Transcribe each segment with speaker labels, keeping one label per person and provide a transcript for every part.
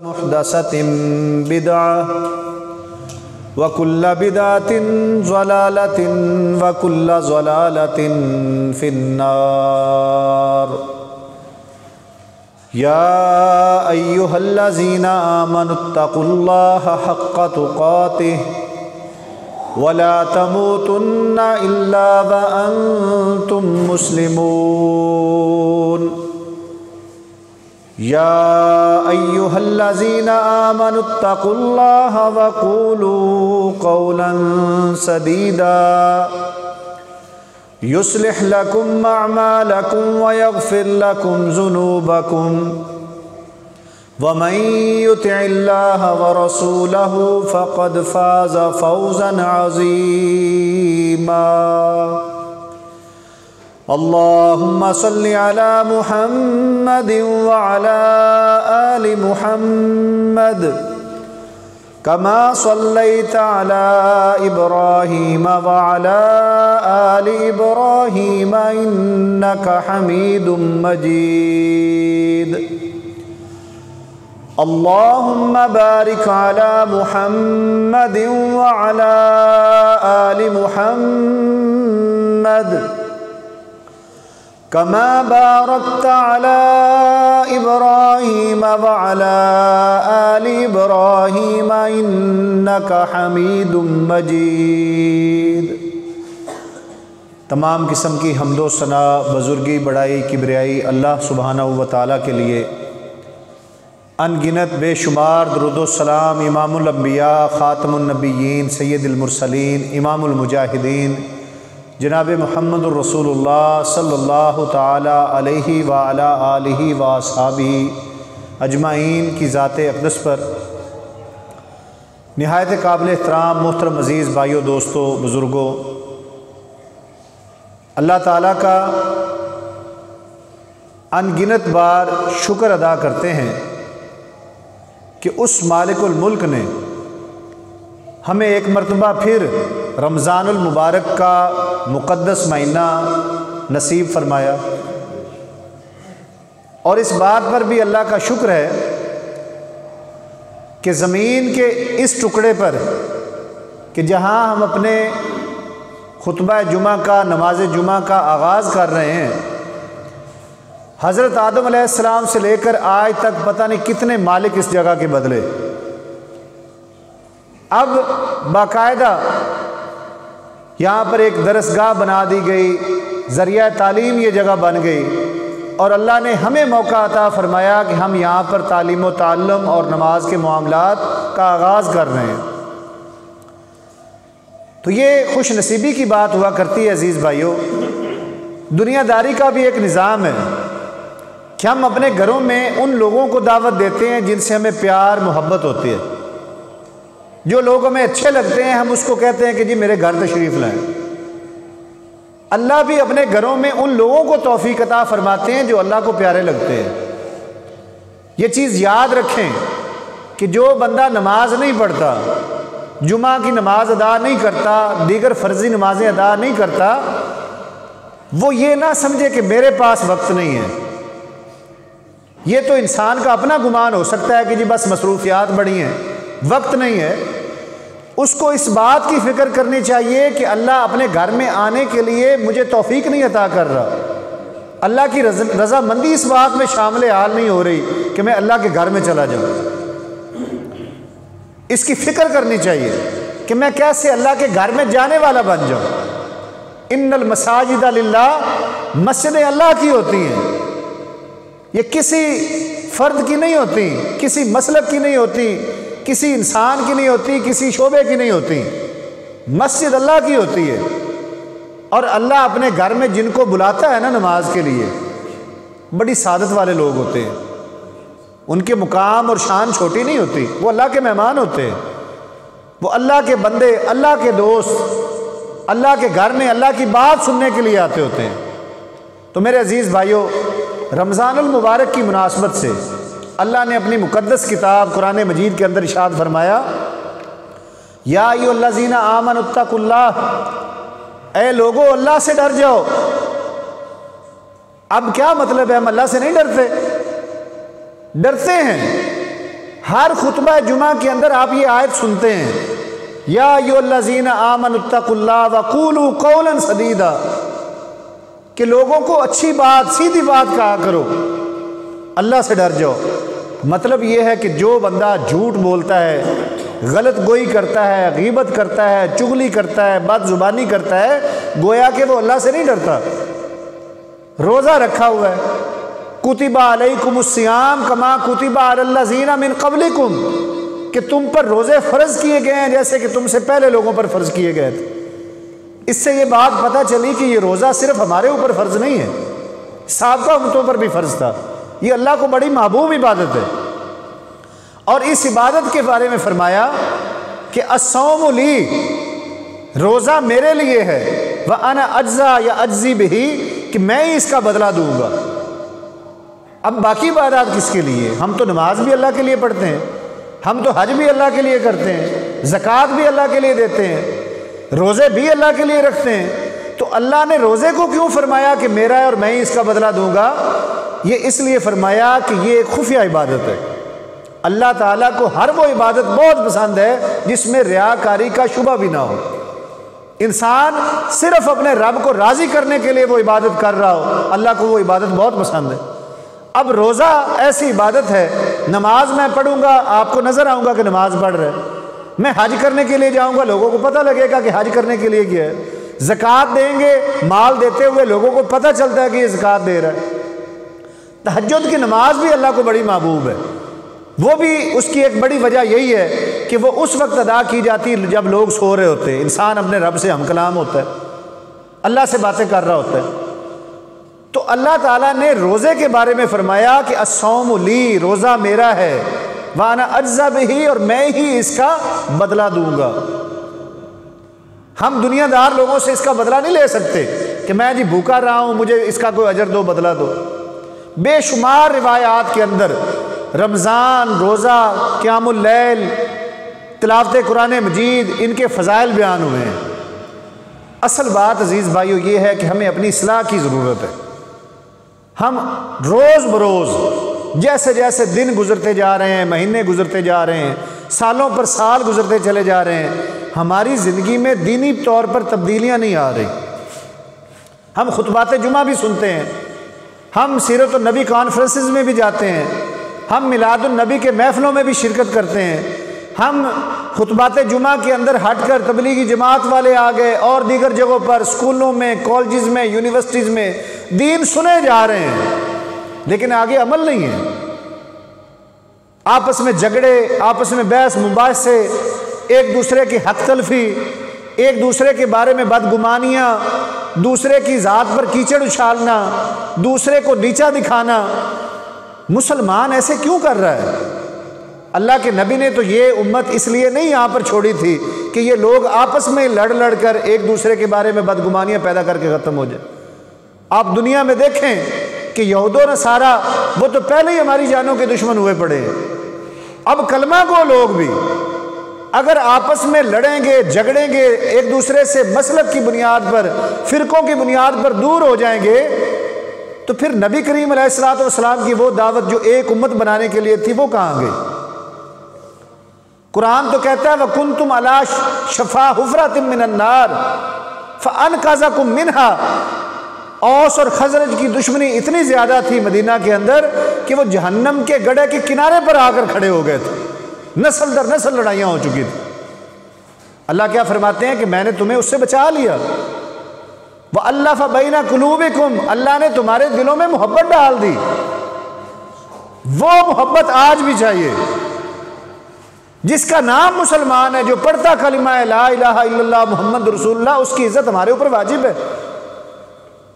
Speaker 1: محدثة بدعة وكل بدعة ضلالة وكل ضلالة في النار. يا أيها الذين آمنوا اتقوا الله حق تقاته ولا تموتن إلا وأنتم مسلمون. يا أيها الذين آمنوا اتقوا الله وقولوا قولا سديدا يصلح لكم أعمالكم ويغفر لكم ذنوبكم ومن يطع الله ورسوله فقد فاز فوزا عظيما. اللهم صل على محمد وعلى آل محمد كما صليت على إبراهيم وعلى آل إبراهيم إنك حميد مجيد. اللهم بارك على محمد وعلى آل محمد كما باركت على إبراهيم وعلى آل إبراهيم إنك حميد مجيد. تمام قسم کی حمد و ثنا، بزرگی، بڑائی، کبریائی اللہ سبحانہ و تعالیٰ کے لیے. ان گنت بے شمار درود و سلام امام الانبیاء، خاتم النبیین، سید المرسلین، امام المجاہدین جناب محمد الرسول اللہ صلی اللہ تعالی علیہ وعلی آلہ واصحابہ اجمعین کی ذات اقدس پر نہایت قابل احترام محترم عزیز بھائیوں، دوستوں، بزرگوں، اللہ تعالیٰ کا ان گنت بار شکر ادا کرتے ہیں کہ اس مالک الملک نے ہمیں ایک مرتبہ پھر رمضان المبارک کا مقدس مہینہ نصیب فرمایا، اور اس بات پر بھی اللہ کا شکر ہے کہ زمین کے اس ٹکڑے پر کہ جہاں ہم اپنے خطبہ جمعہ کا، نماز جمعہ کا آغاز کر رہے ہیں، حضرت آدم علیہ السلام سے لے کر آج تک پتہ نہیں کتنے مالک اس جگہ کے بدلے. اب باقاعدہ یہاں پر ایک درسگاہ بنا دی گئی، ذریعہ تعلیم یہ جگہ بن گئی، اور اللہ نے ہمیں موقع عطا فرمایا کہ ہم یہاں پر تعلیم و تعلم اور نماز کے معاملات کا آغاز کر رہے ہیں. تو یہ خوش نصیبی کی بات ہوا کرتی ہے عزیز بھائیوں. دنیا داری کا بھی ایک نظام ہے کہ ہم اپنے گھروں میں ان لوگوں کو دعوت دیتے ہیں جن سے ہمیں پیار محبت ہوتی ہے. جو لوگ ہمیں اچھے لگتے ہیں ہم اس کو کہتے ہیں کہ جی میرے گھر تشریف لائیں. اللہ بھی اپنے گھروں میں ان لوگوں کو توفیق عطا فرماتے ہیں جو اللہ کو پیارے لگتے ہیں. یہ چیز یاد رکھیں کہ جو بندہ نماز نہیں پڑھتا، جمعہ کی نماز ادا نہیں کرتا، دیگر فرضی نمازیں ادا نہیں کرتا، وہ یہ نہ سمجھے کہ میرے پاس وقت نہیں ہے. یہ تو انسان کا اپنا گمان ہو سکتا ہے کہ جی بس مصروفیات بڑی ہیں، وقت نہیں ہے. اس کو اس بات کی فکر کرنی چاہیے کہ اللہ اپنے گھر میں آنے کے لیے مجھے توفیق نہیں عطا کر رہا، اللہ کی رضامندی اس بات میں شامل حال نہیں ہو رہی کہ میں اللہ کے گھر میں چلا جاؤں. اس کی فکر کرنی چاہیے کہ میں کیسے اللہ کے گھر میں جانے والا بن جاؤں. ان المساجد للہ، مسجدیں اللہ کی ہوتی ہیں، یہ کسی فرد کی نہیں ہوتی، کسی مسلک کی نہیں ہوتی، کسی انسان کی نہیں ہوتی، کسی شعبے کی نہیں ہوتی. مسجد اللہ کی ہوتی ہے، اور اللہ اپنے گھر میں جن کو بلاتا ہے نا نماز کے لیے، بڑی سعادت والے لوگ ہوتے ہیں. ان کے مقام اور شان چھوٹی نہیں ہوتی، وہ اللہ کے مہمان ہوتے ہیں، وہ اللہ کے بندے، اللہ کے دوست، اللہ کے گھر میں اللہ کی بات سننے کے لیے آتے ہوتے ہیں. تو میرے عزیز بھائیوں، رمضان المبارک کی مناسبت سے اللہ نے اپنی مقدس کتاب قرآن مجید کے اندر ارشاد فرمایا، یا ایھا الذین آمنوا اتقوا اللہ، اے لوگو اللہ سے ڈر جاؤ. اب کیا مطلب ہے؟ ہم اللہ سے نہیں ڈرتے ہیں، ہر خطبہ جمعہ کے اندر آپ یہ آیت سنتے ہیں، یا ایھا الذین آمنوا اتقوا اللہ وقولوا قولا سدیدا، کہ لوگوں کو اچھی بات، سیدھی بات کہا کرو، اللہ سے ڈر جاؤ۔ مطلب یہ ہے کہ جو بندہ جھوٹ بولتا ہے، غلط گوئی کرتا ہے، غیبت کرتا ہے، چغلی کرتا ہے، بد زبانی کرتا ہے، گویا کہ وہ اللہ سے نہیں ڈرتا۔ روزہ رکھا ہوا ہے، کتب علیکم الصیام کما کتب علی الذین من قبلکم، کہ تم پر روزے فرض کیے گئے ہیں جیسے کہ تم سے پہلے لوگوں پر فرض کیے گئے تھے۔ اس سے یہ بات پتہ چلی کہ یہ روزہ صرف ہمارے اوپر فرض نہیں ہے، سابقہ امتوں پر بھی فرض تھا۔ یہ اللہ کو بڑی محبوب عبادت ہے، اور اس عبادت کے بارے میں فرمایا کہ الصوم لی، روزہ میرے لیے ہے، وَأَنَا أَجْزَىٰ یا اجزی بِهِ، کہ میں ہی اس کا بدلہ دوں گا۔ اب باقی عبادات کس کے لیے؟ ہم تو نماز بھی اللہ کے لیے پڑھتے ہیں، ہم تو حج بھی اللہ کے لیے کرتے ہیں، زکوٰۃ بھی اللہ کے لیے دیتے ہیں، روزے بھی اللہ کے لیے رکھتے ہیں، تو اللہ نے روزے کو کیوں فرمایا کہ میرا ہے اور میں ہی اس کا بدلہ دوں گا؟ یہ اس لیے فرمایا کہ یہ ایک خفیہ عبادت ہے۔ اللہ تعالیٰ کو ہر وہ عبادت بہت پسند ہے جس میں ریاکاری کا شبہ بھی نہ ہو، انسان صرف اپنے رب کو راضی کرنے کے لیے وہ عبادت کر رہا ہو، اللہ کو وہ عبادت بہت پسند ہے۔ اب روزہ ایسی عبادت ہے، نماز میں پڑھوں گا، آپ کو نظر آؤں گا کہ نماز پڑھ رہے، میں حج کرنے کے لیے جاؤں گا، لوگوں کو پتہ لگے گا کہ حج کرنے کے لیے کیا ہے، زکوٰۃ دیں گے، مال دیتے ہوئے لوگوں کو پتہ چلتا ہے کہ یہ زکوٰۃ دے رہا ہے۔ تہجد کی نماز بھی اللہ کو بڑی محبوب ہے، وہ بھی اس کی ایک بڑی وجہ یہی ہے کہ وہ اس وقت ادا کی جاتی جب لوگ سو رہے ہوتے ہیں، انسان اپنے رب سے ہم کلام ہوتا ہے، اللہ سے باتیں کر رہا ہوتا ہے۔ تو اللہ تعالیٰ نے روزے کے بارے میں فرمایا کہ الصوم لی، روزہ میرا ہے، وَأَنَا أَجْزَىٰ بِهِ، اور میں ہی اس کا بدلہ دوں گا۔ ہم دنیا دار لوگوں سے اس کا بدلہ نہیں لے سکتے کہ میں جی بھوکا رہا ہوں، مجھے اس کا کوئی اجر دو، بدلہ دو۔ بے شمار روایات کے اندر رمضان، روزہ، قیام اللیل، تلاوت قرآن مجید، ان کے فضائل بیان ہوئے ہیں۔ اصل بات عزیز بھائیو یہ ہے کہ ہمیں اپنی اصلاح کی ضرورت ہے۔ ہم روز بروز جیسے جیسے دن گزرتے جا رہے ہیں، مہینے گزرتے جا رہے ہیں، سالوں پر سال گزرتے چلے جا رہے ہیں، ہماری زندگی میں دینی طور پر تبدیلیاں نہیں آ رہی۔ ہم خطبات جمعہ بھی سنتے ہیں، ہم سیرت النبی کانفرنسز میں بھی جاتے ہیں، ہم میلاد النبی کے محفلوں میں بھی شرکت کرتے ہیں، ہم خطبات جمعہ کے اندر ہٹ کر تبلیغی جماعت والے آ گئے اور دیگر جگہوں پر، اسکولوں میں، کالجز میں، یونیورسٹیز میں دین سنے جا رہے ہیں، لیکن آگے عمل نہیں ہے۔ آپس میں جھگڑے، آپس میں بحث مباحثے، ایک دوسرے کی حق تلفی، ایک دوسرے کے بارے میں بدگمانیاں، دوسرے کی ذات پر کیچڑ اچھالنا، دوسرے کو نیچا دکھانا۔ مسلمان ایسے کیوں کر رہا ہے؟ اللہ کے نبی نے تو یہ امت اس لیے نہیں یہاں پر چھوڑی تھی کہ یہ لوگ آپس میں لڑ لڑ کر ایک دوسرے کے بارے میں بدگمانیاں پیدا کر کے ختم ہو جائے۔ آپ دنیا میں دیکھیں کہ یہود و نصارہ وہ تو پہلے ہی ہماری جانوں کے دشمن ہوئے پڑے ہیں، اب کلمہ کو لوگ بھی اگر آپس میں لڑیں گے، جھگڑیں گے، ایک دوسرے سے مسلک کی بنیاد پر، فرقوں کی بنیاد پر دور ہو جائیں گے، تو پھر نبی کریم علیہ الصلوۃ والسلام کی وہ دعوت جو ایک امت بنانے کے لیے تھی وہ کہاں گئی؟ قرآن تو کہتا ہے وَكُنْتُمْ عَلَىٰ شَفَا حُفْرَةٍ مِّنَ النَّارِ فَأَنْقَذَكُم مِّنْهَا۔ اوس اور خزرج کی دشمنی اتنی زیادہ تھی مدینہ کے اندر کہ وہ جہنم کے گڑھے کے کنارے پر آ کر کھڑے ہو گئے تھے، نسل در نسل لڑائیاں ہو چکی تھی۔ اللہ کیا فرماتے ہیں کہ میں نے تمہیں اس سے بچا لیا۔ وَأَلَّفَ بَيْنَ قُلُوبِكُمْ، اللہ نے تمہارے دلوں میں محبت ڈال دی۔ وہ محبت آج بھی چاہیے۔ جس کا نام مسلمان ہے، جو پڑھتا کلمہ لا الہ الا اللہ محمد رسول اللہ، اس کی عزت ہمارے اوپر واجب ہے۔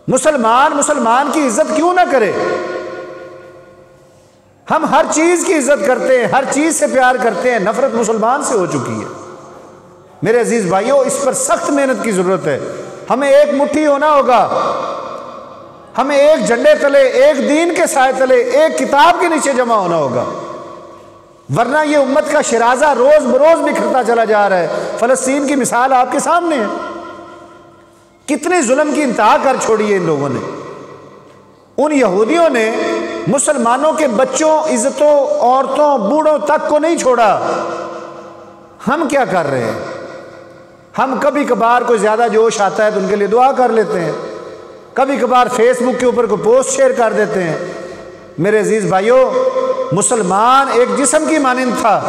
Speaker 1: مسلمان کی عزت کیوں نہ کرے؟ ہم ہر چیز کی عزت کرتے ہیں، ہر چیز سے پیار کرتے ہیں، نفرت مسلمان سے ہو چکی ہے۔ میرے عزیز بھائیوں، اس پر سخت محنت کی ضرورت ہے۔ ہمیں ایک مٹھی ہونا ہوگا، ہمیں ایک جھنڈے تلے، ایک دین کے سائے تلے، ایک کتاب کے نیچے جمع ہونا ہوگا، ورنہ یہ امت کا شرازہ روز بروز بکھرتا چلا جا رہا ہے۔ فلسطین کی مثال آپ کے سامنے ہے، کتنے ظلم کی انتہا کر چھوڑی ہے ان لوگوں نے۔ ان یہودیوں نے مسلمانوں کے بچوں، عزتوں، عورتوں، بوڑھوں تک کو نہیں چھوڑا۔ ہم کیا کر رہے ہیں؟ ہم کبھی کبھار کوئی زیادہ جوش آتا ہے تو ان کے لیے دعا کر لیتے ہیں، کبھی کبھار فیس بک کے اوپر کوئی پوسٹ شیئر کر دیتے ہیں۔ میرے عزیز بھائیوں، مسلمان ایک جسم کی مانند تھا۔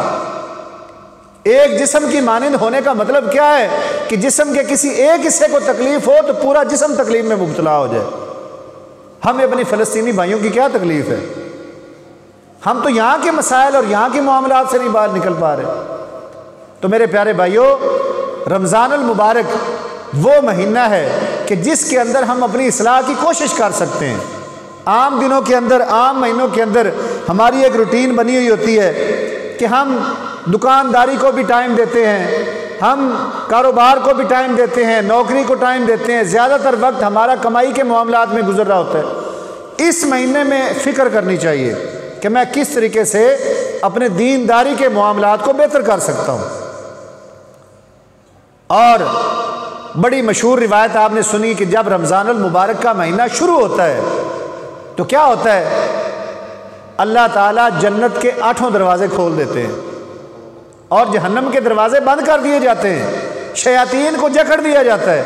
Speaker 1: ایک جسم کی مانند ہونے کا مطلب کیا ہے؟ کہ جسم کے کسی ایک حصے کو تکلیف ہو تو پورا جسم تکلیف میں مبتلا ہو جائے۔ ہمیں اپنی فلسطینی بھائیوں کی کیا تکلیف ہے؟ ہم تو یہاں کے مسائل اور یہاں کے معاملات سے نہیں باہر نکل پا رہے۔ تو میرے پیارے بھائیوں، رمضان المبارک وہ مہینہ ہے کہ جس کے اندر ہم اپنی اصلاح کی کوشش کر سکتے ہیں۔ عام دنوں کے اندر، عام مہینوں کے اندر ہماری ایک روٹین بنی ہوئی ہوتی ہے کہ ہم دکانداری کو بھی ٹائم دیتے ہیں، ہم کاروبار کو بھی ٹائم دیتے ہیں، نوکری کو ٹائم دیتے ہیں، زیادہ تر وقت ہمارا کمائی کے معاملات میں گزر رہا ہوتا ہے۔ اس مہینے میں فکر کرنی چاہیے کہ میں کس طریقے سے اپنے دینداری کے معاملات کو بہتر کر سکتا ہوں۔ اور بڑی مشہور روایت آپ نے سنی کہ جب رمضان المبارک کا مہینہ شروع ہوتا ہے تو کیا ہوتا ہے؟ اللہ تعالیٰ جنت کے 8 دروازے کھول دیتے ہیں اور جہنم کے دروازے بند کر دیے جاتے ہیں، شیاطین کو جکڑ دیا جاتا ہے۔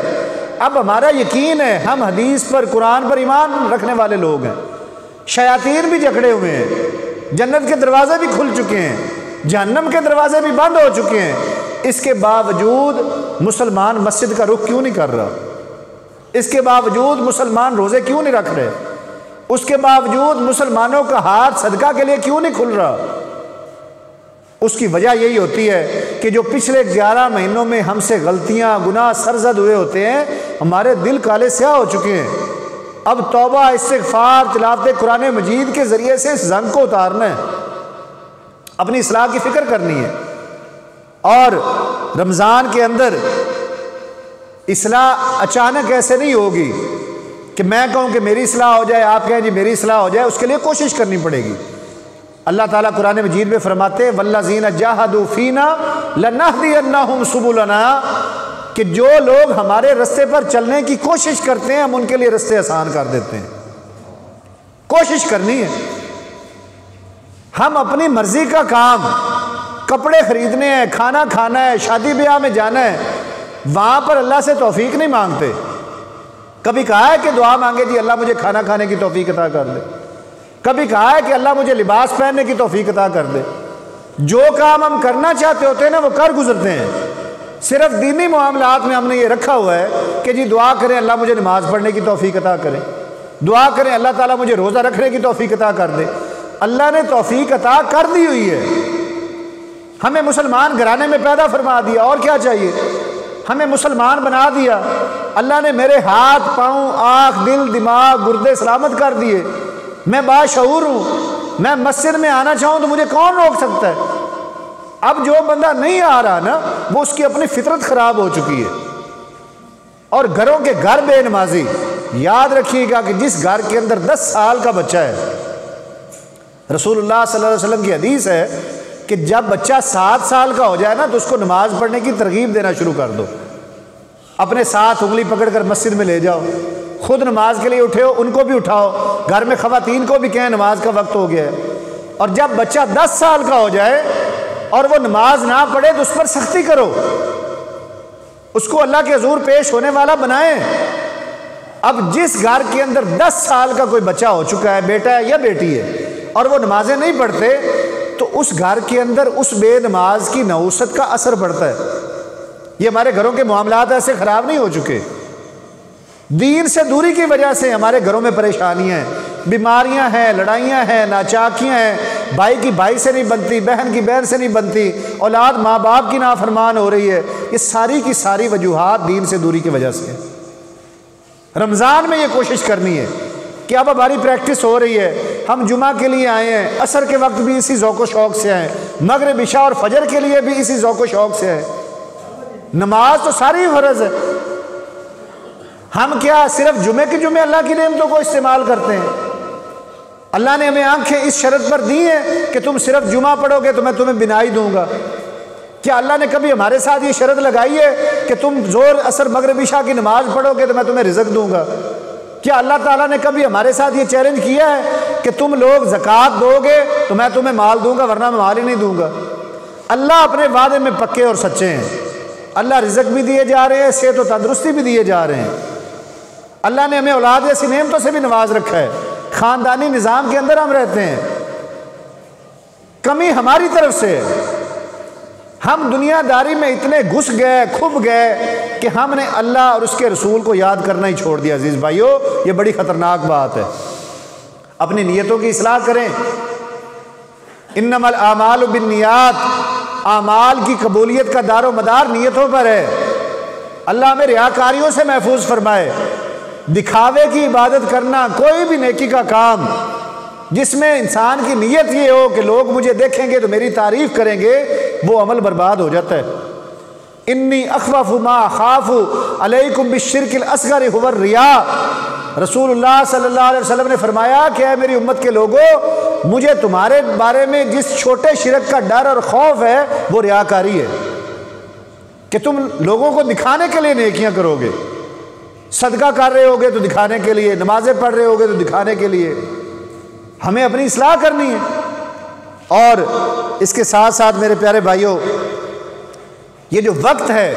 Speaker 1: اب ہمارا یقین ہے، ہم حدیث پر، قرآن پر ایمان رکھنے والے لوگ ہیں، شیاطین بھی جکڑے ہوئے ہیں، جنت کے دروازے بھی کھل چکے ہیں، جہنم کے دروازے بھی بند ہو چکے ہیں۔ اس کے باوجود مسلمان مسجد کا رخ کیوں نہیں کر رہا؟ اس کے باوجود مسلمان روزے کیوں نہیں رکھ رہے؟ اس کے باوجود مسلمانوں کا ہاتھ صدقہ کے لیے کیوں نہیں کھل رہا؟ اس کی وجہ یہی ہوتی ہے کہ جو پچھلے 11 مہینوں میں ہم سے غلطیاں، گناہ سرزد ہوئے ہوتے ہیں، ہمارے دل کالے سیاہ ہو چکے ہیں۔ اب توبہ، استغفار، تلاوت قرآن مجید کے ذریعے سے اس زنگ کو اتارنا ہے، اپنی اصلاح کی فکر کرنی ہے۔ اور رمضان کے اندر اصلاح اچانک ایسے نہیں ہوگی کہ میں کہوں کہ میری اصلاح ہو جائے، آپ کہیں جی میری اصلاح ہو جائے، اس کے لیے کوشش کرنی پڑے گی۔ اللہ تعالیٰ قرآن مجید میں فرماتے ہیں وَالَّذِينَ جَاهَدُوا فِينَا لَنَهْدِيَنَّهُمْ سُبُلَنَا، کہ جو لوگ ہمارے رستے پر چلنے کی کوشش کرتے ہیں ہم ان کے لیے رستے آسان کر دیتے ہیں۔ کوشش کرنی ہے۔ ہم اپنی مرضی کا کام، کپڑے خریدنے ہیں، کھانا کھانا ہے، شادی بیاہ میں جانا ہے، وہاں پر اللہ سے توفیق نہیں مانگتے۔ کبھی کہا ہے کہ دعا مانگے جی اللہ مجھے کھانا کھانے کی توفیق عطا کر دے، کبھی کہا ہے کہ اللہ مجھے لباس پہننے کی توفیق عطا کر دے۔ جو کام ہم کرنا چاہتے ہوتے ہیں نا وہ کر گزرتے ہیں۔ صرف دینی معاملات میں ہم نے یہ رکھا ہوا ہے کہ جی دعا کریں اللہ مجھے نماز پڑھنے کی توفیق عطا کرے، دعا کریں اللہ تعالیٰ مجھے روزہ رکھنے کی توفیق عطا کر دے۔ اللہ نے توفیق عطا کر دی ہوئی ہے، ہمیں مسلمان گھرانے میں پیدا فرما دیا، اور کیا چاہیے؟ ہمیں مسلمان بنا دیا۔ اللہ نے میرے ہاتھ، پاؤں، آنکھ، دل، دماغ، گردے سلامت کر دیے، میں باشعور ہوں، میں مسجد میں آنا چاہوں تو مجھے کون روک سکتا ہے؟ اب جو بندہ نہیں آ رہا نا وہ اس کی اپنی فطرت خراب ہو چکی ہے۔ اور گھروں کے گھر بے نمازی، یاد رکھیے گا کہ جس گھر کے اندر 10 سال کا بچہ ہے، رسول اللہ صلی اللہ علیہ وسلم کی حدیث ہے کہ جب بچہ 7 سال کا ہو جائے نا تو اس کو نماز پڑھنے کی ترغیب دینا شروع کر دو، اپنے ساتھ انگلی پکڑ کر مسجد میں لے جاؤ، خود نماز کے لیے اٹھے ہو ان کو بھی اٹھاؤ، گھر میں خواتین کو بھی کہیں نماز کا وقت ہو گیا ہے۔ اور جب بچہ 10 سال کا ہو جائے اور وہ نماز نہ پڑھے تو اس پر سختی کرو، اس کو اللہ کے حضور پیش ہونے والا بنائیں۔ اب جس گھر کے اندر 10 سال کا کوئی بچہ ہو چکا ہے، بیٹا ہے یا بیٹی ہے، اور وہ نمازیں نہیں پڑھتے تو اس گھر کے اندر اس بے نماز کی نحوست کا اثر پڑتا ہے۔ یہ ہمارے گھروں کے معاملات ایسے خراب نہیں ہو چکے، دین سے دوری کی وجہ سے ہمارے گھروں میں پریشانیاں ہیں، بیماریاں ہیں، لڑائیاں ہیں، ناچاکیاں ہیں، بھائی کی بھائی سے نہیں بنتی، بہن کی بہن سے نہیں بنتی، اولاد ماں باپ کی نافرمان ہو رہی ہے۔ یہ ساری کی ساری وجوہات دین سے دوری کی وجہ سے۔ رمضان میں یہ کوشش کرنی ہے کہ اب ہماری پریکٹس ہو رہی ہے، ہم جمعہ کے لیے آئے ہیں، عصر کے وقت بھی اسی ذوق و شوق سے آئیں، مغرب عشاء اور فجر کے لیے بھی اسی ذوق و شوق سے آئیں۔ نماز تو ساری فرض ہے، ہم کیا صرف جمعے کے جمعے اللہ کی نعمتوں کو استعمال کرتے ہیں؟ اللہ نے ہمیں آنکھیں اس شرط پر دی ہیں کہ تم صرف جمعہ پڑھو گے تو میں تمہیں بینائی دوں گا۔ کیا اللہ نے کبھی ہمارے ساتھ یہ شرط لگائی ہے کہ تم زور عصر مغرب عشاء کی نماز پڑھو گے تو میں تمہیں رزق دوں گا؟ کیا اللہ تعالیٰ نے کبھی ہمارے ساتھ یہ چیلنج کیا ہے کہ تم لوگ زکوٰۃ دو گے تو میں تمہیں مال دوں گا ورنہ میں مال ہی نہیں دوں گا؟ اللہ اپنے وعدے میں پکے اور سچے ہیں۔ اللہ رزق بھی دیے جا رہے ہیں، صحت و تندرستی بھی دیے جا رہے ہیں۔ اللہ نے ہمیں اولاد ایسی نعمتوں سے بھی نواز رکھا ہے، خاندانی نظام کے اندر ہم رہتے ہیں۔ کمی ہماری طرف سے ہے، ہم دنیا داری میں اتنے گھس گئے، کھب گئے کہ ہم نے اللہ اور اس کے رسول کو یاد کرنا ہی چھوڑ دیا۔ عزیز بھائیو، یہ بڑی خطرناک بات ہے۔ اپنی نیتوں کی اصلاح کریں۔ انما الاعمال بالنیات، اعمال کی قبولیت کا دار و مدار نیتوں پر ہے۔ اللہ ہمیں ریاکاریوں سے محفوظ فرمائے۔ دکھاوے کی عبادت کرنا، کوئی بھی نیکی کا کام جس میں انسان کی نیت یہ ہو کہ لوگ مجھے دیکھیں گے تو میری تعریف کریں گے، وہ عمل برباد ہو جاتا ہے۔ انی اخوف ما اخاف علیکم بالشرک الاصغر هو الریا، رسول اللہ صلی اللہ علیہ وسلم نے فرمایا کہ اے میری امت کے لوگوں، مجھے تمہارے بارے میں جس چھوٹے شرک کا ڈر اور خوف ہے وہ ریاکاری ہے، کہ تم لوگوں کو دکھانے کے لیے نیکیاں کرو گے، صدقہ کر رہے ہوگے تو دکھانے کے لیے، نمازیں پڑھ رہے ہوگے تو دکھانے کے لیے۔ ہمیں اپنی اصلاح کرنی ہے۔ اور اس کے ساتھ ساتھ میرے پیارے بھائیوں، یہ جو وقت ہے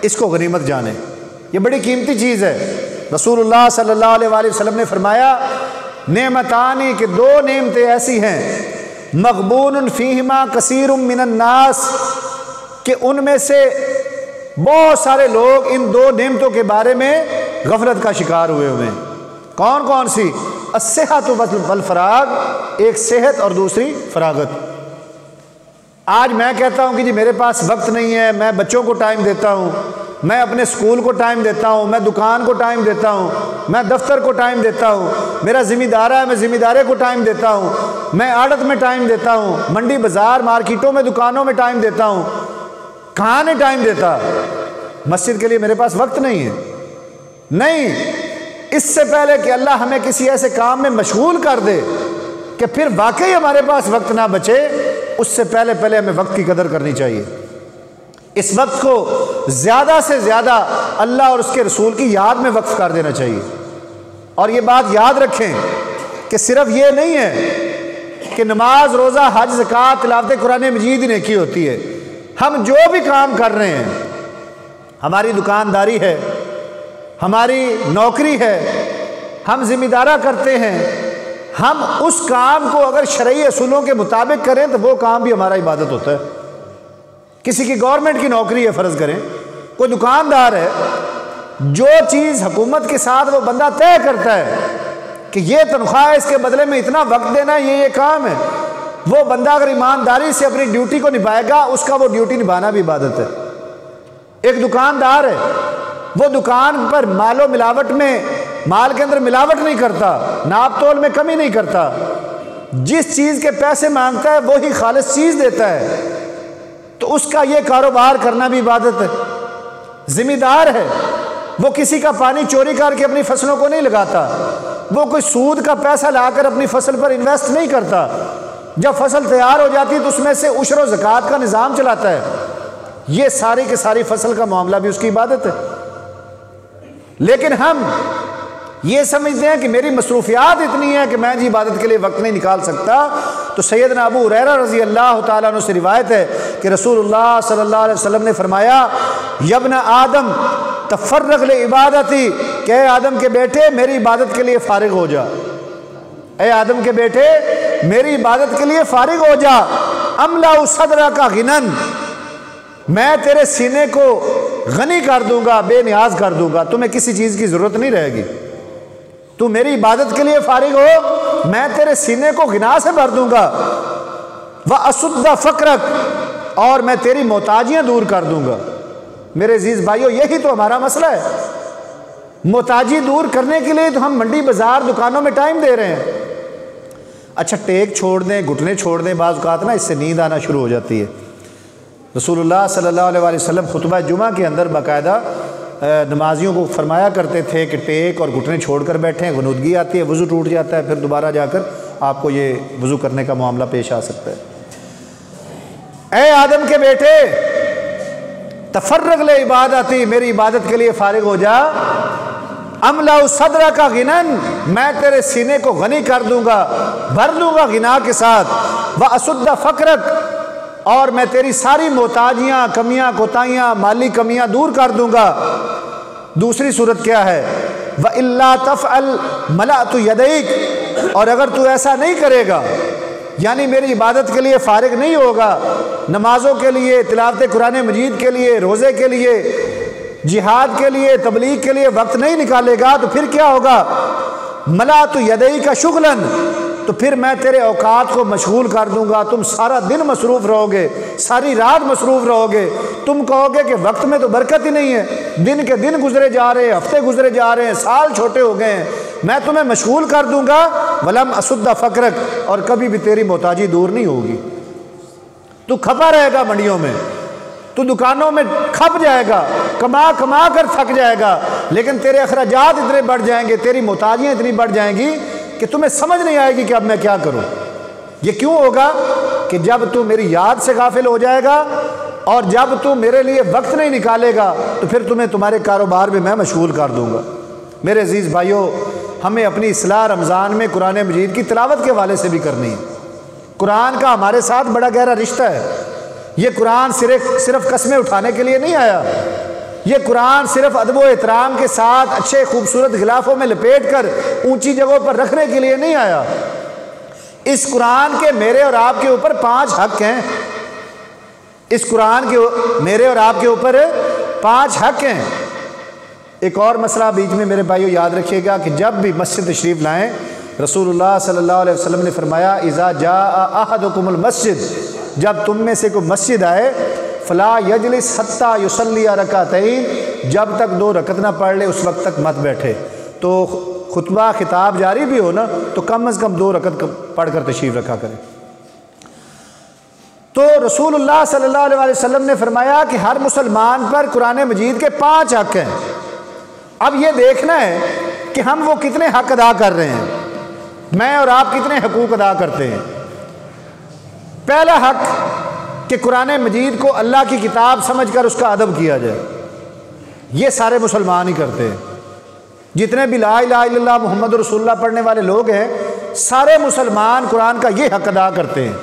Speaker 1: اس کو غنیمت جانیں، یہ بڑی قیمتی چیز ہے۔ رسول اللہ صلی اللہ علیہ وآلہ وسلم نے فرمایا، نعمتانی کہ دو نعمتیں ایسی ہیں، مغبون فیہما کثیر من الناس، کہ ان میں سے بہت سارے لوگ ان دو نعمتوں کے بارے میں غفلت کا شکار ہوئے ہوئے ہیں۔ کون کون سی؟ الصحت والفراغ، ایک صحت اور دوسری فراغت۔ آج میں کہتا ہوں کہ جی میرے پاس وقت نہیں ہے، میں بچوں کو ٹائم دیتا ہوں، میں اپنے اسکول کو ٹائم دیتا ہوں، میں دکان کو ٹائم دیتا ہوں، میں دفتر کو ٹائم دیتا ہوں، میرا ذمہ دارہ ہے میں ذمہ دارے کو ٹائم دیتا ہوں، میں آڑت میں ٹائم دیتا ہوں، منڈی بازار مارکیٹوں میں دکانوں میں ٹائم دیتا ہوں۔ کہاں نہیں ٹائم دیتا؟ مسجد کے لیے میرے پاس وقت نہیں ہے۔ نہیں، اس سے پہلے کہ اللہ ہمیں کسی ایسے کام میں مشغول کر دے کہ پھر واقعی ہمارے پاس وقت نہ بچے، اس سے پہلے ہمیں وقت کی قدر کرنی چاہیے۔ اس وقت کو زیادہ سے زیادہ اللہ اور اس کے رسول کی یاد میں وقف کر دینا چاہیے۔ اور یہ بات یاد رکھیں کہ صرف یہ نہیں ہے کہ نماز، روزہ، حج، زکوٰۃ، تلاوت قرآن مجید ہی نیکی ہوتی ہے۔ ہم جو بھی کام کر رہے ہیں، ہماری دکانداری ہے، ہماری نوکری ہے، ہم ذمہ دارہ کرتے ہیں، ہم اس کام کو اگر شرعی اصولوں کے مطابق کریں تو وہ کام بھی ہمارا عبادت ہوتا ہے۔ کسی کی گورنمنٹ کی نوکری ہے، فرض کریں کوئی دکاندار ہے، جو چیز حکومت کے ساتھ وہ بندہ طے کرتا ہے کہ یہ تنخواہ ہے، اس کے بدلے میں اتنا وقت دینا ہے، یہ کام ہے، وہ بندہ اگر ایمانداری سے اپنی ڈیوٹی کو نبھائے گا، اس کا وہ ڈیوٹی نبھانا بھی عبادت ہے۔ ایک دکاندار ہے، وہ دکان پر مال و ملاوٹ میں، مال کے اندر ملاوٹ نہیں کرتا، ناپ تول میں کمی نہیں کرتا، جس چیز کے پیسے مانگتا ہے وہی خالص چیز دیتا ہے، تو اس کا یہ کاروبار کرنا بھی عبادت ہے۔ ذمہ دار ہے، وہ کسی کا پانی چوری کر کے اپنی فصلوں کو نہیں لگاتا، وہ کوئی سود کا پیسہ لا کر اپنی فصل پر انویسٹ نہیں کرتا، جب فصل تیار ہو جاتی تو اس میں سے عشر و زکوٰۃ کا نظام چلاتا ہے۔ یہ ساری کی ساری فصل کا معاملہ بھی اس کی عبادت ہے۔ لیکن ہم یہ سمجھتے ہیں کہ میری مصروفیات اتنی ہیں کہ میں جی عبادت کے لیے وقت نہیں نکال سکتا۔ تو سیدنا ابو ہریرہ رضی اللہ تعالیٰ عنہ سے روایت ہے کہ رسول اللہ صلی اللہ علیہ وسلم نے فرمایا، یا ابن آدم تفرغ لعبادتی، کہ اے آدم کے بیٹے میری عبادت کے لیے فارغ ہو جا، اے آدم کے بیٹے میری عبادت کے لیے فارغ ہو جا، املا صدرہ کا غنن، میں تیرے سینے کو غنی کر دوں گا، بے نیاز کر دوں گا، تمہیں کسی چیز کی ضرورت نہیں رہے گی، تو میری عبادت کے لیے فارغ ہو، میں تیرے سینے کو غنا سے بھر دوں گا، وَأَسُدَّ فَقْرَكَ، اور میں تیری محتاجیاں دور کر دوں گا۔ میرے عزیز بھائیو، یہی تو ہمارا مسئلہ ہے، محتاجی دور کرنے کے لیے تو ہم منڈی بازار دکانوں میں ٹائم دے رہے ہیں۔ اچھا ٹیک چھوڑ دیں، گھٹنے چھوڑ دیں، بعض اوقات نا اس سے نیند آنا شروع ہو جاتی ہے۔ رسول اللہ صلی اللہ علیہ وسلم خطبہ جمعہ کے اندر باقاعدہ نمازیوں کو فرمایا کرتے تھے کہ ٹیک اور گھٹنے چھوڑ کر بیٹھیں، غنودگی آتی ہے، وضو ٹوٹ جاتا ہے، پھر دوبارہ جا کر آپ کو یہ وضو کرنے کا معاملہ پیش آ سکتا ہے۔ اے آدم کے بیٹے تفرغ لعبادتی، میری عبادت کے لیے فارغ ہو جا، املا صدر کا غنن، میں تیرے سینے کو غنی کر دوں گا، بھر دوں گا غنا کے ساتھ، واسد فقرک، اور میں تیری ساری محتاجیاں، کمیاں، کوتاہیاں، مالی کمیاں دور کر دوں گا۔ دوسری صورت کیا ہے؟ وَإِلَّا تَفْعَلْ مَلَأْتُ يَدَيْكَ، اور اگر تو ایسا نہیں کرے گا، یعنی میری عبادت کے لیے فارغ نہیں ہوگا، نمازوں کے لیے، تلاوت قرآن مجید کے لیے، روزے کے لیے، جہاد کے لیے، تبلیغ کے لیے وقت نہیں نکالے گا، تو پھر کیا ہوگا؟ مَلَأْتُ يَدَيْكَ شُغْلًا، تو پھر میں تیرے اوقات کو مشغول کر دوں گا، تم سارا دن مصروف رہو گے، ساری رات مصروف رہو گے، تم کہو گے کہ وقت میں تو برکت ہی نہیں ہے، دن کے دن گزرے جا رہے ہیں، ہفتے گزرے جا رہے ہیں، سال چھوٹے ہو گئے ہیں، میں تمہیں مشغول کر دوں گا، وَلَمْ أَسُدَّ فَقْرَكَ، اور کبھی بھی تیری محتاجی دور نہیں ہوگی۔ تو کھپا رہے گا منڈیوں میں، تو دکانوں میں کھپ جائے گا، کما کما کر تھک جائے گا، لیکن تیرے اخراجات اتنے بڑھ جائیں گے، تیری محتاجیاں اتنی بڑھ جائیں گی کہ تمہیں سمجھ نہیں آئے گی کہ اب میں کیا کروں۔ یہ کیوں ہوگا؟ کہ جب تو میری یاد سے غافل ہو جائے گا، اور جب تو میرے لیے وقت نہیں نکالے گا، تو پھر تمہیں تمہارے کاروبار میں مشغول کر دوں گا۔ میرے عزیز بھائیوں، ہمیں اپنی اصلاح رمضان میں قرآن مجید کی تلاوت کے حوالے سے بھی کرنی ہے۔ قرآن کا ہمارے ساتھ بڑا گہرا رشتہ ہے۔ یہ قرآن صرف قسمیں اٹھانے کے لیے نہیں آیا، یہ قرآن صرف ادب و احترام کے ساتھ اچھے خوبصورت غلافوں میں لپیٹ کر اونچی جگہوں پر رکھنے کے لیے نہیں آیا۔ اس قرآن کے میرے اور آپ کے اوپر 5 حق ہیں۔ اس قرآن کے میرے اور آپ کے اوپر 5 حق ہیں۔ ایک اور مسئلہ بیچ میں میرے بھائیو یاد رکھیے گا کہ جب بھی مسجد تشریف لائیں، رسول اللہ صلی اللہ علیہ وسلم نے فرمایا اذا جاء احدکم المسجد، جب تم میں سے کوئی مسجد آئے، فلا یجلس حتی یصلی رکعتین، جب تک 2 رکعت نہ پڑھ لے اس وقت تک مت بیٹھے۔ تو خطبہ خطاب جاری بھی ہو نا تو کم از کم 2 رکعت پڑھ کر تشریف رکھا کریں۔ تو رسول اللہ صلی اللہ علیہ وسلم نے فرمایا کہ ہر مسلمان پر قرآن مجید کے 5 حق ہیں۔ اب یہ دیکھنا ہے کہ ہم وہ کتنے حق ادا کر رہے ہیں، میں اور آپ کتنے حقوق ادا کرتے ہیں۔ پہلا حق کہ قرآن مجید کو اللہ کی کتاب سمجھ کر اس کا ادب کیا جائے، یہ سارے مسلمان ہی کرتے ہیں۔ جتنے بھی لا الہ الا اللہ محمد رسول اللہ پڑھنے والے لوگ ہیں، سارے مسلمان قرآن کا یہ حق ادا کرتے ہیں۔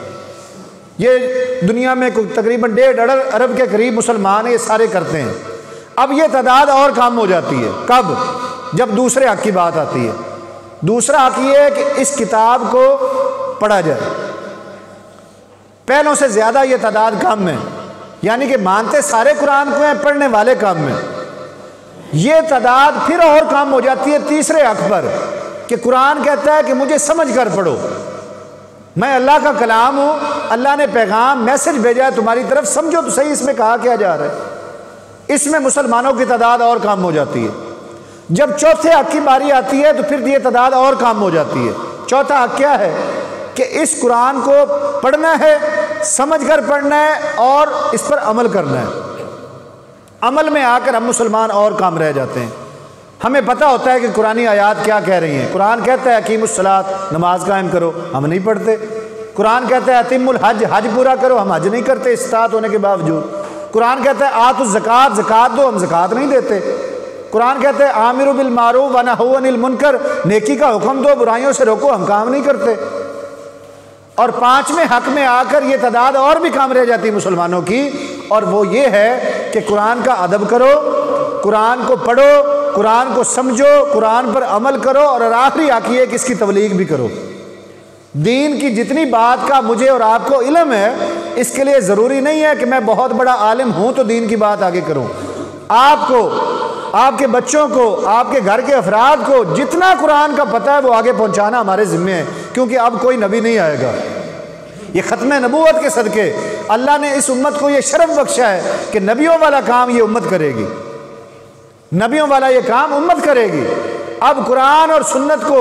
Speaker 1: یہ دنیا میں تقریباً 1.5 ارب کے قریب مسلمان ہیں، یہ سارے کرتے ہیں۔ اب یہ تعداد اور کم ہو جاتی ہے، کب؟ جب دوسرے حق کی بات آتی ہے۔ دوسرا حق یہ ہے کہ اس کتاب کو پڑھا جائے۔ پہلوں سے زیادہ یہ تعداد کم ہے، یعنی کہ مانتے سارے قرآن کو ہیں، پڑھنے والے کم ہیں۔ یہ تعداد پھر اور کم ہو جاتی ہے تیسرے حق پر کہ قرآن کہتا ہے کہ مجھے سمجھ کر پڑھو، میں اللہ کا کلام ہوں، اللہ نے پیغام میسج بھیجا ہے تمہاری طرف، سمجھو تو صحیح اس میں کہا کیا جا رہا ہے۔ اس میں مسلمانوں کی تعداد اور کم ہو جاتی ہے۔ جب چوتھے حق کی باری آتی ہے تو پھر یہ تعداد اور کم ہو جاتی ہے۔ چوتھا حق کیا ہے؟ کہ اس قرآن کو پڑھنا ہے، سمجھ کر پڑھنا ہے اور اس پر عمل کرنا ہے۔ عمل میں آ کر ہم مسلمان اور کام رہ جاتے ہیں۔ ہمیں پتہ ہوتا ہے کہ قرآنی آیات کیا کہہ رہی ہیں۔ قرآن کہتا ہے اقیموا الصلاۃ، نماز قائم کرو، ہم نہیں پڑھتے۔ قرآن کہتا ہے اتموا الحج، حج پورا کرو، ہم حج نہیں کرتے استطاعت ہونے کے باوجود۔ قرآن کہتا ہے آتوا الزکوٰۃ، زکوٰۃ دو، ہم زکوٰۃ نہیں دیتے۔ قرآن کہتا ہے آمروا بالمعروف ونہوا عن المنکر، نیکی کا حکم دو، برائیوں سے روکو، ہم کام نہیں کرتے۔ اور 5ویں حق میں آ کر یہ تعداد اور بھی کم رہ جاتی مسلمانوں کی، اور وہ یہ ہے کہ قرآن کا ادب کرو، قرآن کو پڑھو، قرآن کو سمجھو، قرآن پر عمل کرو، اور آخری حق یہ ہے کہ اس کی تبلیغ بھی کرو۔ دین کی جتنی بات کا مجھے اور آپ کو علم ہے، اس کے لیے ضروری نہیں ہے کہ میں بہت بڑا عالم ہوں تو دین کی بات آگے کروں۔ آپ کو، آپ کے بچوں کو، آپ کے گھر کے افراد کو جتنا قرآن کا پتہ ہے وہ آگے پہنچانا ہمارے ذمے ہے، کیونکہ اب کوئی نبی نہیں آئے گا۔ یہ ختم نبوت کے صدقے اللہ نے اس امت کو یہ شرف بخشا ہے کہ نبیوں والا کام یہ امت کرے گی، نبیوں والا یہ کام امت کرے گی۔ اب قرآن اور سنت کو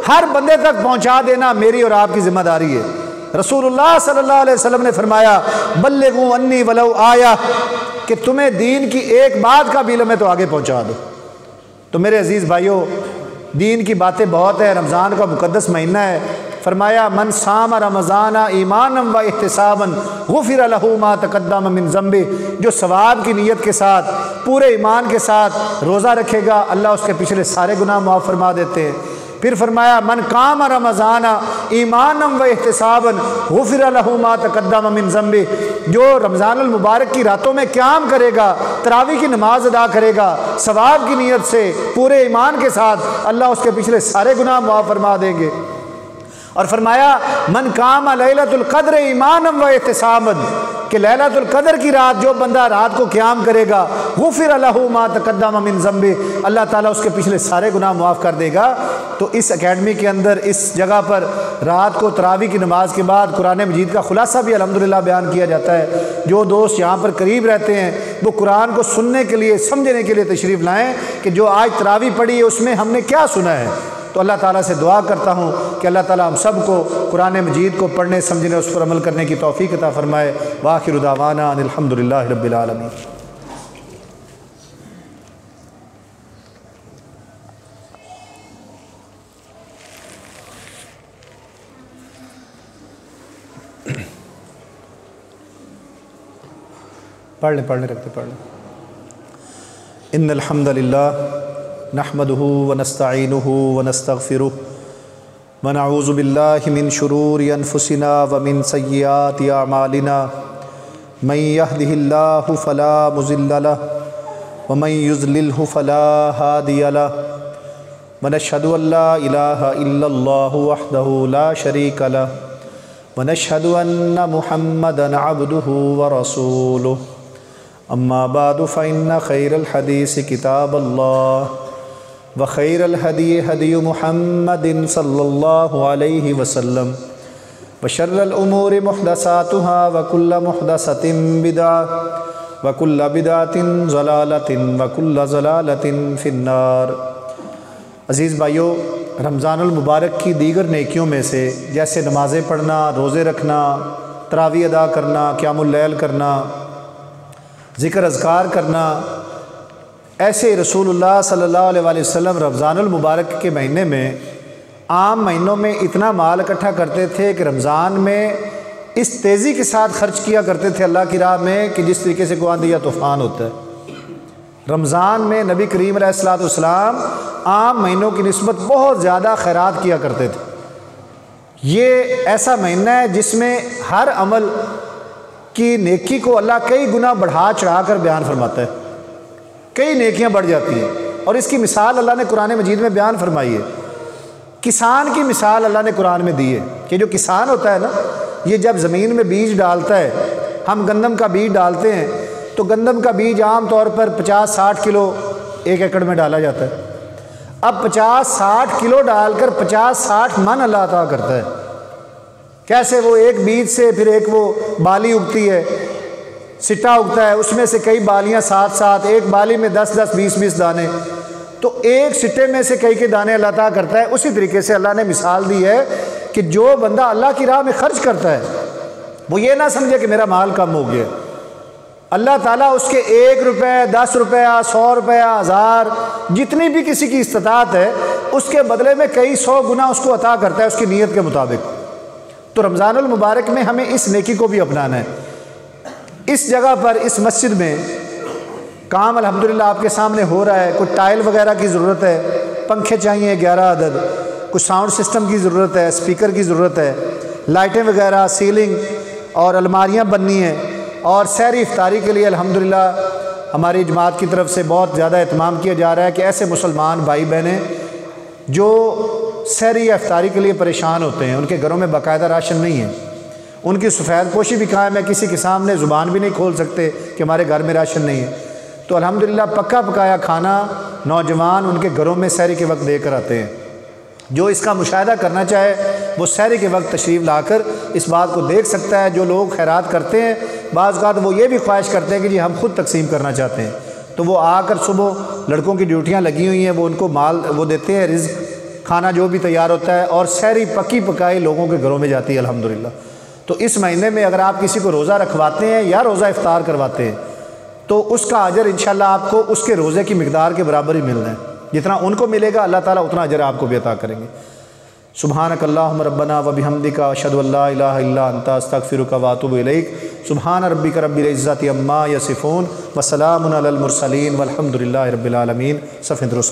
Speaker 1: ہر بندے تک پہنچا دینا میری اور آپ کی ذمہ داری ہے۔ رسول اللہ صلی اللہ علیہ وسلم نے فرمایا بلغوا انی ولو آیہ، کہ تمہیں دین کی ایک بات کا بھی علم ہے تو آگے پہنچا دو۔ تو میرے عزیز بھائیوں، دین کی باتیں بہت ہیں، رمضان کا مقدس مہینہ ہے، فرمایا من صام رمضان ایمانا و احتسابا غفر لہ ما تقدم من ذنبہ، جو ثواب کی نیت کے ساتھ پورے ایمان کے ساتھ روزہ رکھے گا اللہ اس کے پچھلے سارے گناہ معاف فرما دیتے ہیں۔ پھر فرمایا من قام رمضان ایمانا و احتسابا غفر لہ ما تقدم من ذنبہ، جو رمضان المبارک کی راتوں میں قیام کرے گا، تراویح کی نماز ادا کرے گا ثواب کی نیت سے پورے ایمان کے ساتھ، اللہ اس کے پچھلے سارے گناہ معاف فرما دیں گے۔ اور فرمایا من قام لیلۃ القدر ایمانا و احتسابا، کہ لیلۃ القدر کی رات جو بندہ رات کو قیام کرے گا غفر لہ ما تقدم من ذنبہ، اللہ تعالیٰ اس کے پچھلے سارے گناہ معاف کر دے گا۔ تو اس اکیڈمی کے اندر اس جگہ پر رات کو تراویح کی نماز کے بعد قرآن مجید کا خلاصہ بھی الحمدللہ بیان کیا جاتا ہے۔ جو دوست یہاں پر قریب رہتے ہیں وہ قرآن کو سننے کے لیے سمجھنے کے لیے تشریف لائیں کہ جو آج تراویح پڑھی ہے اس میں ہم نے کیا سنا ہے۔ تو اللہ تعالیٰ سے دعا کرتا ہوں کہ اللہ تعالیٰ ہم سب کو قرآن مجید کو پڑھنے سمجھنے اس پر عمل کرنے کی توفیق عطا فرمائے۔ وآخر دعوانا ان الحمدللہ رب العالمین۔ پڑھ لیں رکھتے پڑھ لیں۔ ان الحمد للہ نحمده ونستعینه ونستغفره ونعوذ باللہ من شرور انفسنا ومن سیئات اعمالنا من يهده اللہ فلا مضل له ومن يضلله فلا هادی له ونشهد ان لا الہ الا اللہ وحدہ لا شریک له ونشهد ان محمدا عبده ورسوله اما بعد فإن خیر الحدیث کتاب اللہ وخیر الہدی ہدی محمد صلی اللہ علیہ وسلم وشر الامور محدثاتها وکل محدثۃ بدعہ وکل بدعۃ ضلالۃ وکل ضلالۃ فی النار۔ عزیز بھائیو، رمضان المبارک کی دیگر نیکیوں میں سے جیسے نمازیں پڑھنا، روزے رکھنا، تراویح ادا کرنا، قیام اللیل کرنا، ذکر اذکار کرنا، ایسے رسول اللہ صلی اللہ علیہ وآلہ وسلم رمضان المبارک کے مہینے میں عام مہینوں میں اتنا مال اکٹھا کرتے تھے کہ رمضان میں اس تیزی کے ساتھ خرچ کیا کرتے تھے اللہ کی راہ میں کہ جس طریقے سے کوئی آندھی یا طوفان ہوتا ہے۔ رمضان میں نبی کریم علیہ الصلوۃ والسلام عام مہینوں کی نسبت بہت زیادہ خیرات کیا کرتے تھے۔ یہ ایسا مہینہ ہے جس میں ہر عمل کی نیکی کو اللہ کئی گنا بڑھا چڑھا کر بیان فرماتا ہے، کئی نیکیاں بڑھ جاتی ہیں۔ اور اس کی مثال اللہ نے قرآن مجید میں بیان فرمائی ہے۔ کسان کی مثال اللہ نے قرآن میں دی ہے کہ جو کسان ہوتا ہے نا، یہ جب زمین میں بیج ڈالتا ہے، ہم گندم کا بیج ڈالتے ہیں تو گندم کا بیج عام طور پر 50-60 کلو 1 ایکڑ میں ڈالا جاتا ہے۔ اب 50-60 کلو ڈال کر 50-60 من اللہ عطا کرتا ہے۔ کیسے؟ وہ ایک بیج سے پھر ایک وہ بالی اگتی ہے، سٹا اگتا ہے، اس میں سے کئی بالیاں ساتھ ساتھ، ایک بالی میں 10-10 20-20 دانے، تو ایک سٹے میں سے کئی کے دانے اللہ عطا کرتا ہے۔ اسی طریقے سے اللہ نے مثال دی ہے کہ جو بندہ اللہ کی راہ میں خرچ کرتا ہے وہ یہ نہ سمجھے کہ میرا مال کم ہو گیا، اللہ تعالیٰ اس کے 1 روپے 10 روپیہ 100 روپیہ 1000 جتنی بھی کسی کی استطاعت ہے اس کے بدلے میں کئی 100 گنا اس کو عطا کرتا ہے اس کی نیت کے مطابق۔ تو رمضان المبارک میں ہمیں اس نیکی کو بھی اپنانا ہے۔ اس جگہ پر اس مسجد میں کام الحمدللہ آپ کے سامنے ہو رہا ہے۔ کوئی ٹائل وغیرہ کی ضرورت ہے، پنکھے چاہیے 11 عدد، کچھ ساؤنڈ سسٹم کی ضرورت ہے، اسپیکر کی ضرورت ہے، لائٹیں وغیرہ، سیلنگ اور الماریاں بننی ہیں، اور سحری افطاری کے لیے الحمدللہ ہماری جماعت کی طرف سے بہت زیادہ اہتمام کیا جا رہا ہے کہ ایسے مسلمان بھائی بہنیں جو سحری یا افطاری کے لیے پریشان ہوتے ہیں، ان کے گھروں میں باقاعدہ راشن نہیں ہے، ان کی سفید پوشی بھی قائم ہے، کسی کے سامنے زبان بھی نہیں کھول سکتے کہ ہمارے گھر میں راشن نہیں ہے، تو الحمدللہ پکا پکایا کھانا نوجوان ان کے گھروں میں سحری کے وقت دے کر آتے ہیں۔ جو اس کا مشاہدہ کرنا چاہے وہ سحری کے وقت تشریف لا کر اس بات کو دیکھ سکتا ہے۔ جو لوگ خیرات کرتے ہیں بعض اوقات وہ یہ بھی خواہش کرتے ہیں کہ جی ہم خود تقسیم کرنا چاہتے ہیں، تو وہ آ کر صبح لڑکوں کی ڈیوٹیاں لگی ہوئی ہیں، وہ ان کو مال وہ دیتے ہیں، رزق کھانا جو بھی تیار ہوتا ہے، اور سحری پکی پکائی لوگوں کے گھروں میں جاتی ہے الحمدللہ۔ تو اس مہینے میں اگر آپ کسی کو روزہ رکھواتے ہیں یا روزہ افطار کرواتے ہیں تو اس کا اجر انشاءاللہ آپ کو اس کے روزے کی مقدار کے برابر ہی ملنا ہے، جتنا ان کو ملے گا اللہ تعالیٰ اتنا اجر آپ کو بھی عطا کریں گے۔ سبحانک اللہم ربنا و بحمدک اشہد ان لا الہ الا انت استغفرک و اتوب الیک سبحان ربک رب العزۃ عما یصفون وسلام علی المرسلین والحمد للہ رب العالمین۔ صفحہ درست